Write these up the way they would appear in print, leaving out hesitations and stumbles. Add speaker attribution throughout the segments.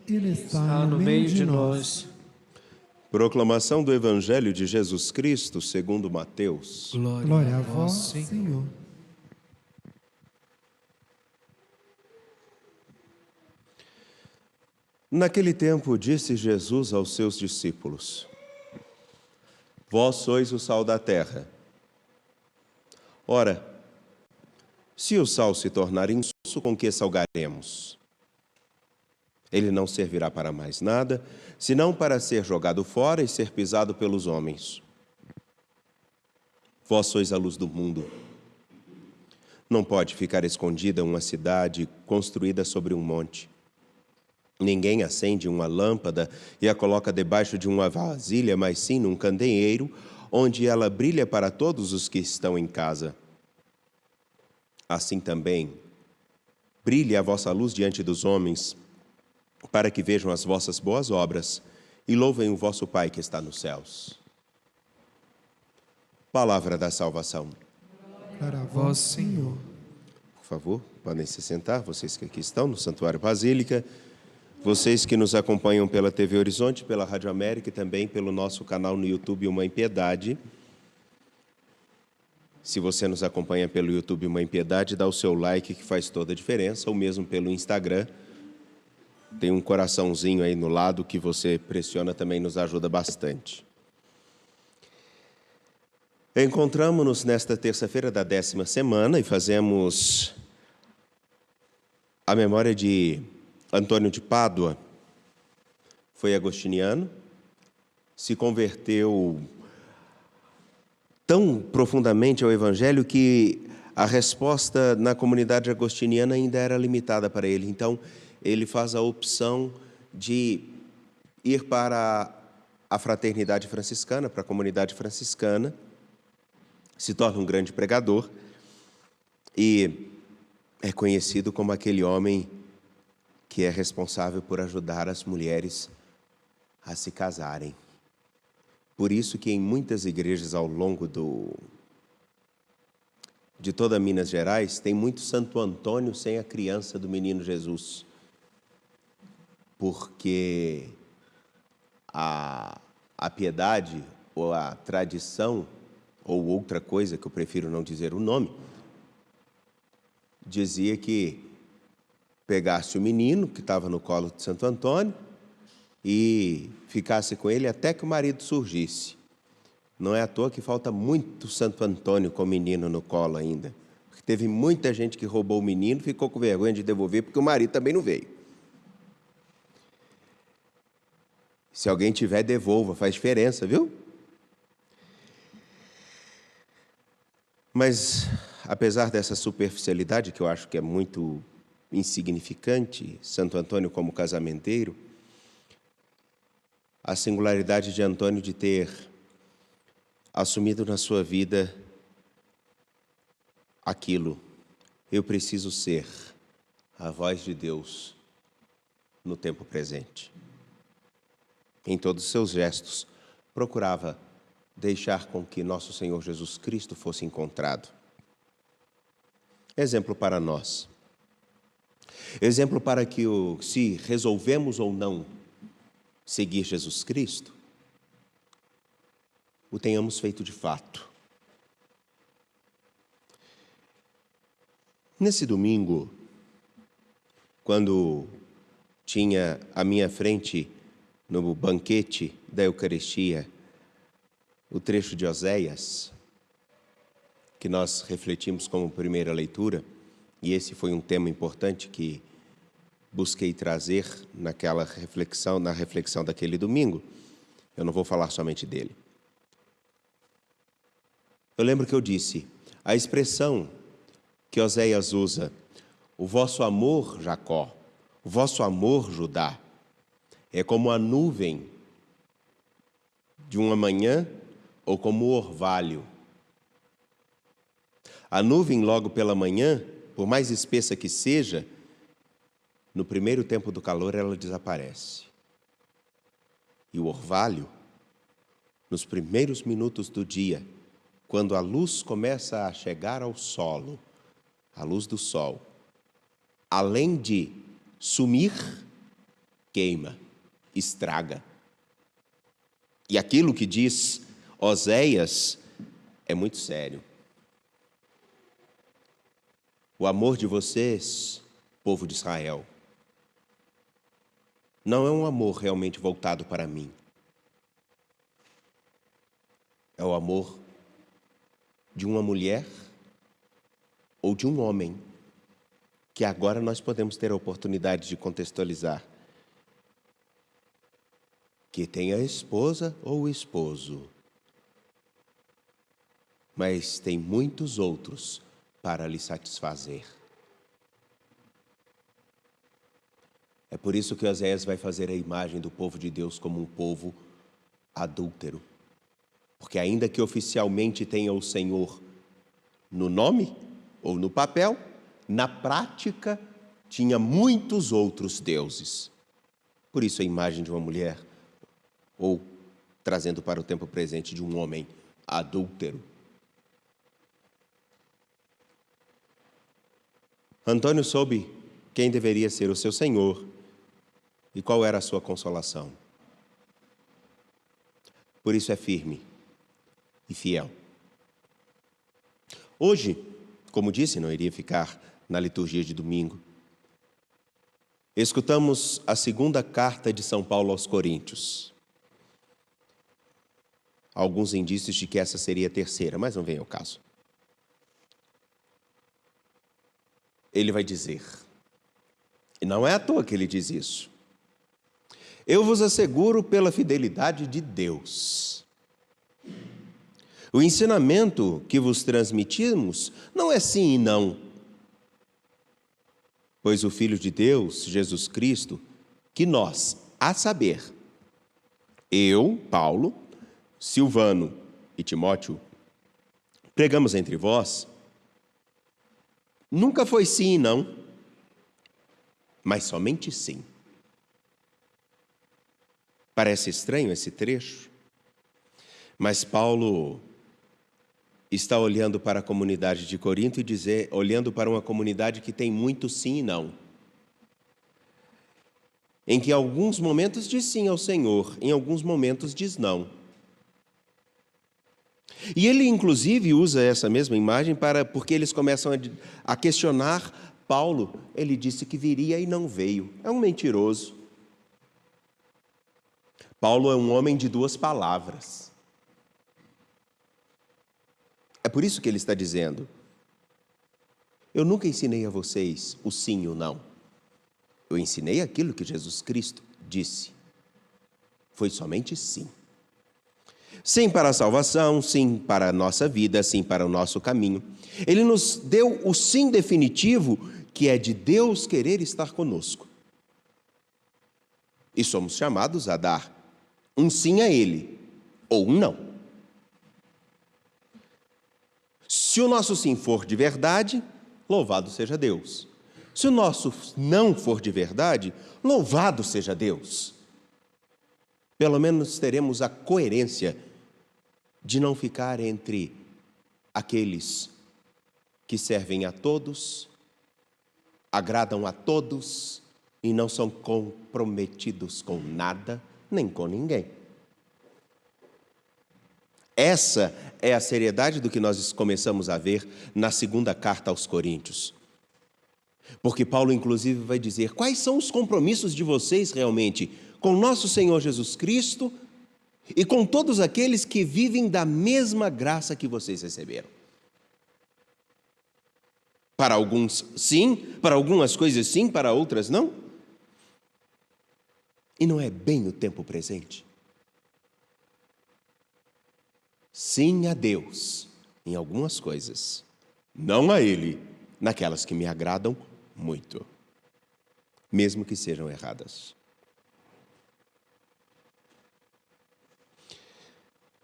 Speaker 1: Ele está no meio de nós.
Speaker 2: Proclamação do Evangelho de Jesus Cristo segundo Mateus.
Speaker 1: Glória a vós, Senhor.
Speaker 2: Naquele tempo disse Jesus aos seus discípulos: Vós sois o sal da terra. Ora, se o sal se tornar insosso, com que salgaremos? Ele não servirá para mais nada, senão para ser jogado fora e ser pisado pelos homens. Vós sois a luz do mundo. Não pode ficar escondida uma cidade construída sobre um monte. Ninguém acende uma lâmpada e a coloca debaixo de uma vasilha, mas sim num candeeiro, onde ela brilha para todos os que estão em casa. Assim também, brilhe a vossa luz diante dos homens, para que vejam as vossas boas obras e louvem o vosso Pai que está nos céus. Palavra da salvação.
Speaker 1: Glória a vós, Senhor.
Speaker 2: Por favor, podem se sentar, vocês que aqui estão no Santuário Basílica, vocês que nos acompanham pela TV Horizonte, pela Rádio América e também pelo nosso canal no YouTube Mãe Piedade. Se você nos acompanha pelo YouTube Mãe Piedade, dá o seu like que faz toda a diferença, ou mesmo pelo Instagram. Tem um coraçãozinho aí no lado que você pressiona, também nos ajuda bastante. Encontramos-nos nesta terça-feira da 10ª semana e fazemos a memória de Antônio de Pádua. Foi agostiniano, se converteu tão profundamente ao Evangelho que a resposta na comunidade agostiniana ainda era limitada para ele. Então, ele faz a opção de ir para a fraternidade franciscana, para a comunidade franciscana, se torna um grande pregador e é conhecido como aquele homem que é responsável por ajudar as mulheres a se casarem. Por isso que em muitas igrejas ao longo de toda Minas Gerais tem muito Santo Antônio sem a criança do menino Jesus. Porque a piedade ou a tradição, ou outra coisa que eu prefiro não dizer o nome, dizia que pegasse o menino que estava no colo de Santo Antônio e ficasse com ele até que o marido surgisse. Não é à toa que falta muito Santo Antônio com o menino no colo ainda. Porque teve muita gente que roubou o menino, ficou com vergonha de devolver porque o marido também não veio. Se alguém tiver, devolva, faz diferença, viu? Mas, apesar dessa superficialidade, que eu acho que é muito insignificante, Santo Antônio como casamenteiro, a singularidade de Antônio de ter assumido na sua vida aquilo: eu preciso ser a voz de Deus no tempo presente. Em todos os seus gestos, procurava deixar com que nosso Senhor Jesus Cristo fosse encontrado. Exemplo para nós. Exemplo para que, se resolvemos ou não seguir Jesus Cristo, o tenhamos feito de fato. Nesse domingo, quando tinha à minha frente, no banquete da Eucaristia, o trecho de Oséias, que nós refletimos como primeira leitura, e esse foi um tema importante que busquei trazer na reflexão daquele domingo. Eu não vou falar somente dele. Eu lembro que eu disse, a expressão que Oséias usa, o vosso amor, Jacó, o vosso amor, Judá, é como a nuvem de uma manhã ou como o orvalho. A nuvem, logo pela manhã, por mais espessa que seja, no primeiro tempo do calor ela desaparece. E o orvalho, nos primeiros minutos do dia, quando a luz começa a chegar ao solo, a luz do sol, além de sumir, queima, estraga. E aquilo que diz Oséias é muito sério. O amor de vocês, povo de Israel, não é um amor realmente voltado para mim. É o amor de uma mulher ou de um homem, que agora nós podemos ter a oportunidade de contextualizar, que tem a esposa ou o esposo, mas tem muitos outros para lhe satisfazer. É por isso que Oséias vai fazer a imagem do povo de Deus como um povo adúltero. Porque ainda que oficialmente tenha o Senhor no nome ou no papel, na prática tinha muitos outros deuses. Por isso a imagem de uma mulher, ou trazendo para o tempo presente, de um homem adúltero. Antônio soube quem deveria ser o seu Senhor e qual era a sua consolação. Por isso é firme e fiel. Hoje, como disse, não iria ficar na liturgia de domingo, escutamos a segunda carta de São Paulo aos Coríntios. Alguns indícios de que essa seria a terceira, mas não vem ao caso. Ele vai dizer, e não é à toa que ele diz isso: eu vos asseguro pela fidelidade de Deus. O ensinamento que vos transmitimos não é sim e não, pois o Filho de Deus, Jesus Cristo, que nós, a saber, eu, Paulo, Silvano e Timóteo, pregamos entre vós, nunca foi sim e não, mas somente sim. Parece estranho esse trecho, mas Paulo está olhando para a comunidade de Corinto e olhando para uma comunidade que tem muito sim e não. Em que em alguns momentos diz sim ao Senhor, em alguns momentos diz não. E ele inclusive usa essa mesma imagem porque eles começam a questionar Paulo. Ele disse que viria e não veio. É um mentiroso. Paulo é um homem de duas palavras. É por isso que ele está dizendo: eu nunca ensinei a vocês o sim e o não. Eu ensinei aquilo que Jesus Cristo disse. Foi somente sim. Sim para a salvação, sim para a nossa vida, sim para o nosso caminho. Ele nos deu o sim definitivo, que é de Deus querer estar conosco. E somos chamados a dar um sim a Ele, ou um não. Se o nosso sim for de verdade, louvado seja Deus. Se o nosso não for de verdade, louvado seja Deus. Pelo menos teremos a coerência de não ficar entre aqueles que servem a todos, agradam a todos e não são comprometidos com nada, nem com ninguém. Essa é a seriedade do que nós começamos a ver na segunda carta aos Coríntios. Porque Paulo, inclusive, vai dizer quais são os compromissos de vocês realmente com nosso Senhor Jesus Cristo e com todos aqueles que vivem da mesma graça que vocês receberam. Para alguns, sim, para algumas coisas, sim, para outras, não. E não é bem o tempo presente? Sim a Deus em algumas coisas, não a Ele naquelas que me agradam muito, mesmo que sejam erradas.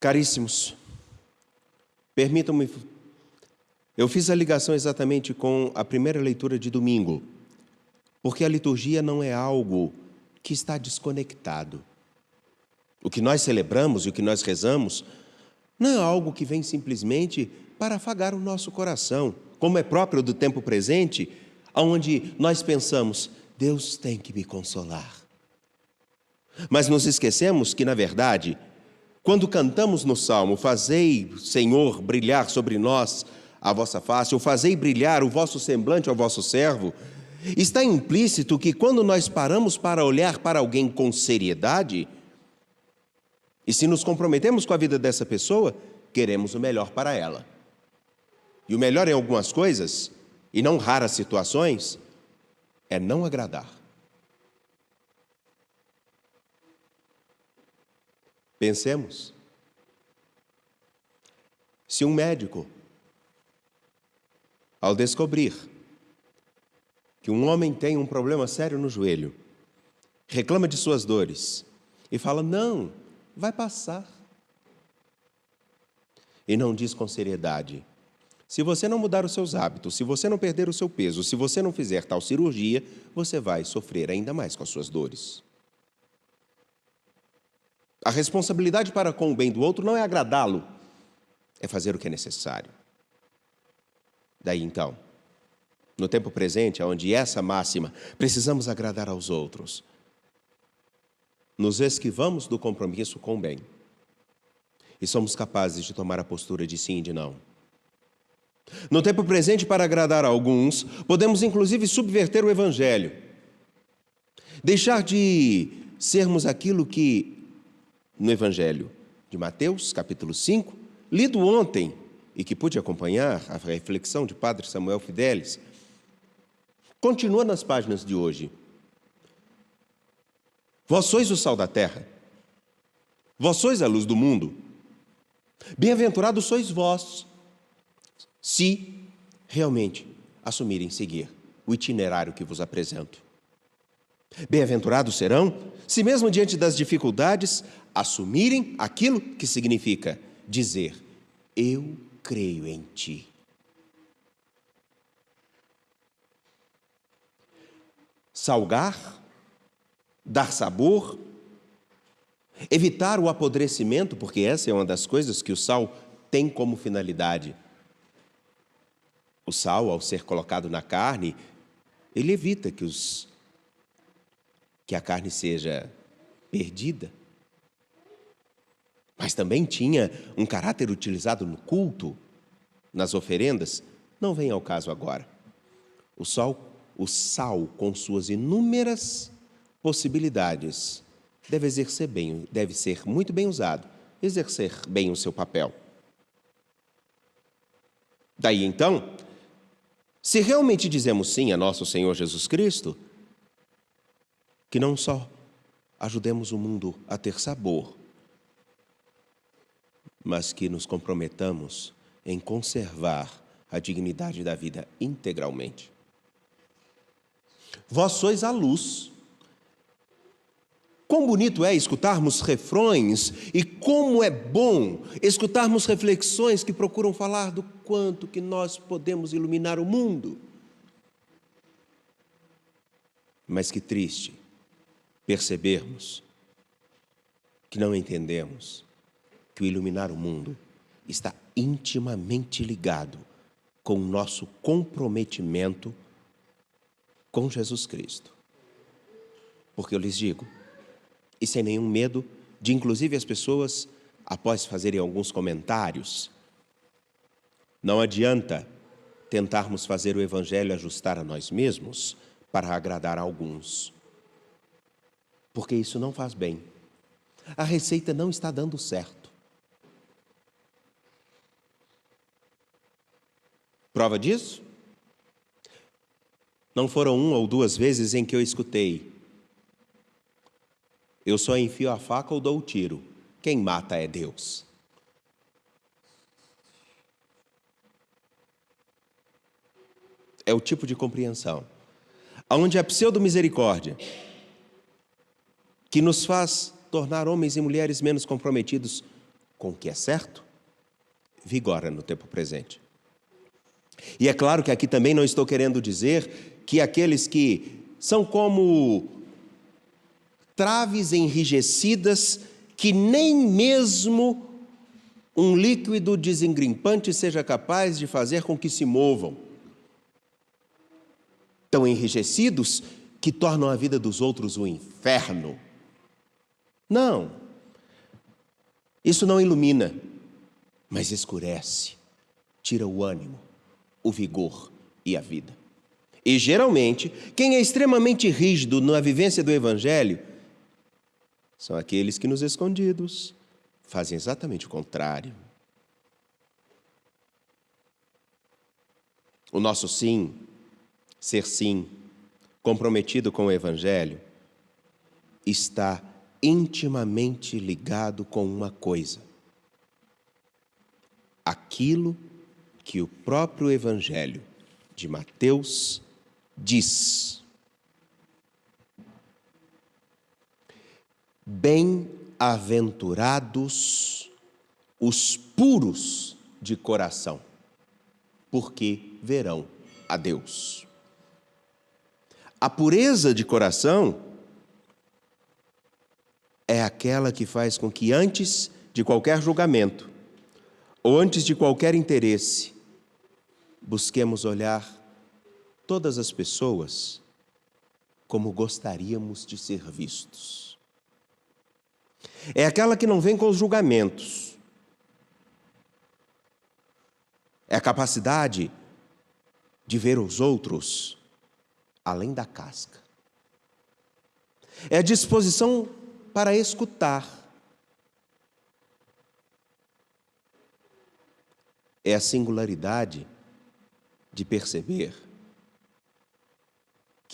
Speaker 2: Caríssimos, permitam-me, eu fiz a ligação exatamente com a primeira leitura de domingo, porque a liturgia não é algo que está desconectado. O que nós celebramos e o que nós rezamos não é algo que vem simplesmente para afagar o nosso coração, como é próprio do tempo presente, onde nós pensamos, Deus tem que me consolar. Mas nos esquecemos que, na verdade, quando cantamos no Salmo, fazei, Senhor, brilhar sobre nós a vossa face, ou fazei brilhar o vosso semblante ao vosso servo, está implícito que quando nós paramos para olhar para alguém com seriedade, e se nos comprometemos com a vida dessa pessoa, queremos o melhor para ela. E o melhor em algumas coisas, e não raras situações, é não agradar. Pensemos. Se um médico, ao descobrir que um homem tem um problema sério no joelho, reclama de suas dores e fala, não, vai passar. E não diz com seriedade, se você não mudar os seus hábitos, se você não perder o seu peso, se você não fizer tal cirurgia, você vai sofrer ainda mais com as suas dores. A responsabilidade para com o bem do outro não é agradá-lo, é fazer o que é necessário. Daí então, no tempo presente, onde essa máxima, precisamos agradar aos outros, nos esquivamos do compromisso com o bem e somos capazes de tomar a postura de sim e de não. No tempo presente, para agradar a alguns, podemos inclusive subverter o Evangelho, deixar de sermos aquilo que, no Evangelho de Mateus, capítulo 5, lido ontem, e que pude acompanhar a reflexão de Padre Samuel Fidelis, continua nas páginas de hoje. Vós sois o sal da terra, vós sois a luz do mundo. Bem-aventurados sois vós, se realmente assumirem seguir o itinerário que vos apresento. Bem-aventurados serão, se mesmo diante das dificuldades, assumirem aquilo que significa dizer, eu creio em ti. Salgar, dar sabor, evitar o apodrecimento, porque essa é uma das coisas que o sal tem como finalidade. O sal, ao ser colocado na carne, ele evita que a carne seja perdida. Mas também tinha um caráter utilizado no culto, nas oferendas. Não vem ao caso agora. O sal, com suas inúmeras possibilidades, deve ser muito bem usado, exercer bem o seu papel. Daí então, se realmente dizemos sim a nosso Senhor Jesus Cristo, que não só ajudemos o mundo a ter sabor, mas que nos comprometamos em conservar a dignidade da vida integralmente. Vós sois a luz. Quão bonito é escutarmos refrões e como é bom escutarmos reflexões que procuram falar do quanto que nós podemos iluminar o mundo. Mas que triste percebermos que não entendemos que o iluminar o mundo está intimamente ligado com o nosso comprometimento com Jesus Cristo. Porque eu lhes digo, e sem nenhum medo de, inclusive, as pessoas, após fazerem alguns comentários, não adianta tentarmos fazer o Evangelho ajustar a nós mesmos para agradar a alguns, porque isso não faz bem. A receita não está dando certo. Prova disso? Não foram 1 ou 2 vezes em que eu escutei: eu só enfio a faca ou dou o tiro, quem mata é Deus. É o tipo de compreensão onde a pseudo-misericórdia, que nos faz tornar homens e mulheres menos comprometidos com o que é certo, vigora no tempo presente. E é claro que aqui também não estou querendo dizer que aqueles que são como traves enrijecidas, que nem mesmo um líquido desengrimpante seja capaz de fazer com que se movam. Tão enrijecidos que tornam a vida dos outros um inferno. Não. Isso não ilumina, mas escurece, tira o ânimo, o vigor e a vida. E geralmente, quem é extremamente rígido na vivência do Evangelho são aqueles que nos escondidos fazem exatamente o contrário. O nosso sim, ser sim, comprometido com o Evangelho, está intimamente ligado com uma coisa: aquilo que o próprio Evangelho de Mateus diz. Bem-aventurados os puros de coração, porque verão a Deus. A pureza de coração é aquela que faz com que antes de qualquer julgamento ou antes de qualquer interesse, busquemos olhar todas as pessoas como gostaríamos de ser vistos. É aquela que não vem com os julgamentos. É a capacidade de ver os outros além da casca. É a disposição para escutar. É a singularidade de perceber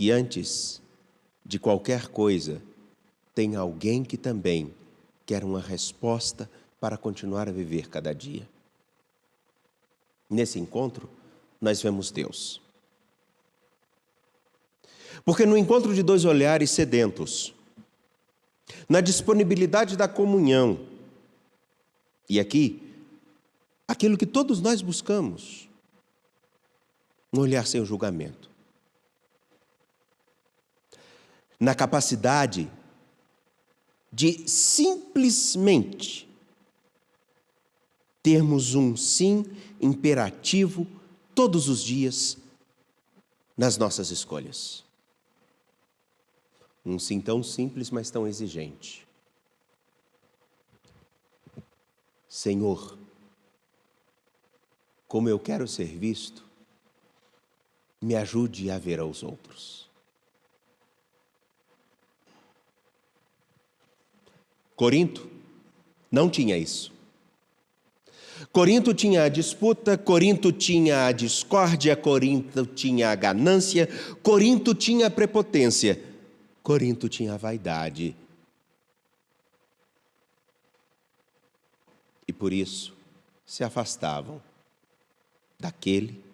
Speaker 2: que antes de qualquer coisa tem alguém que também quer uma resposta para continuar a viver cada dia. Nesse encontro, nós vemos Deus. Porque no encontro de dois olhares sedentos, na disponibilidade da comunhão, e aqui, aquilo que todos nós buscamos, um olhar sem o julgamento, na capacidade de simplesmente termos um sim imperativo todos os dias nas nossas escolhas. Um sim tão simples, mas tão exigente. Senhor, como eu quero ser visto, me ajude a ver aos outros. Corinto não tinha isso. Corinto tinha a disputa, Corinto tinha a discórdia, Corinto tinha a ganância, Corinto tinha a prepotência, Corinto tinha a vaidade. E por isso se afastavam daquele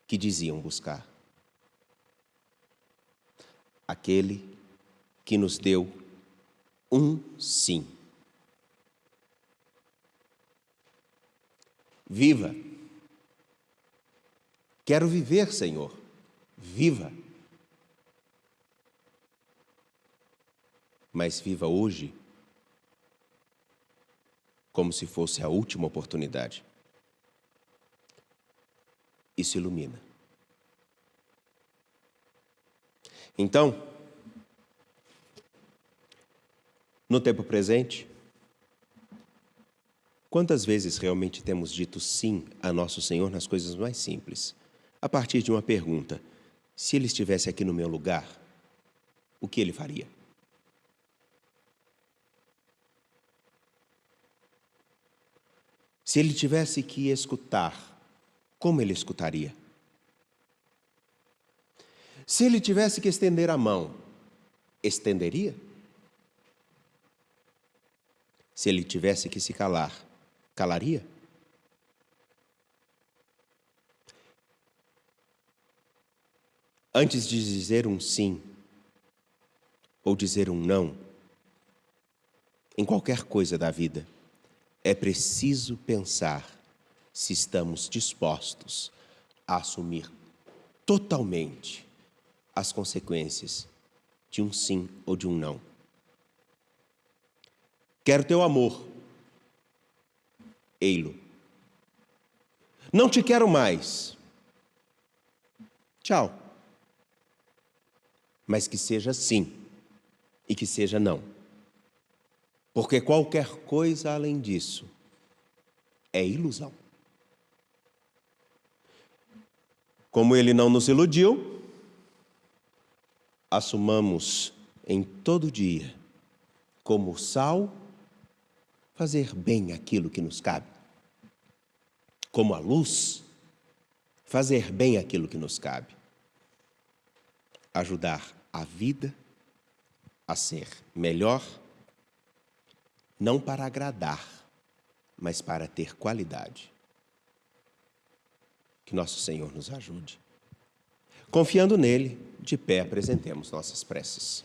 Speaker 2: que diziam buscar. Aquele que nos deu um sim. Viva. Quero viver, Senhor. Viva. Mas viva hoje como se fosse a última oportunidade. Isso ilumina. Então, no tempo presente, quantas vezes realmente temos dito sim a nosso Senhor nas coisas mais simples? A partir de uma pergunta: se Ele estivesse aqui no meu lugar, o que Ele faria? Se Ele tivesse que escutar, como Ele escutaria? Se Ele tivesse que estender a mão, estenderia? Se Ele tivesse que se calar, calaria? Antes de dizer um sim ou dizer um não, em qualquer coisa da vida, é preciso pensar se estamos dispostos a assumir totalmente as consequências de um sim ou de um não. Quero teu amor. Ei-lo. Não te quero mais. Tchau. Mas que seja sim e que seja não. Porque qualquer coisa além disso é ilusão. Como Ele não nos iludiu, assumamos em todo dia, como sal, fazer bem aquilo que nos cabe. Como a luz, fazer bem aquilo que nos cabe. Ajudar a vida a ser melhor, não para agradar, mas para ter qualidade. Que nosso Senhor nos ajude. Confiando nele, de pé apresentemos nossas preces.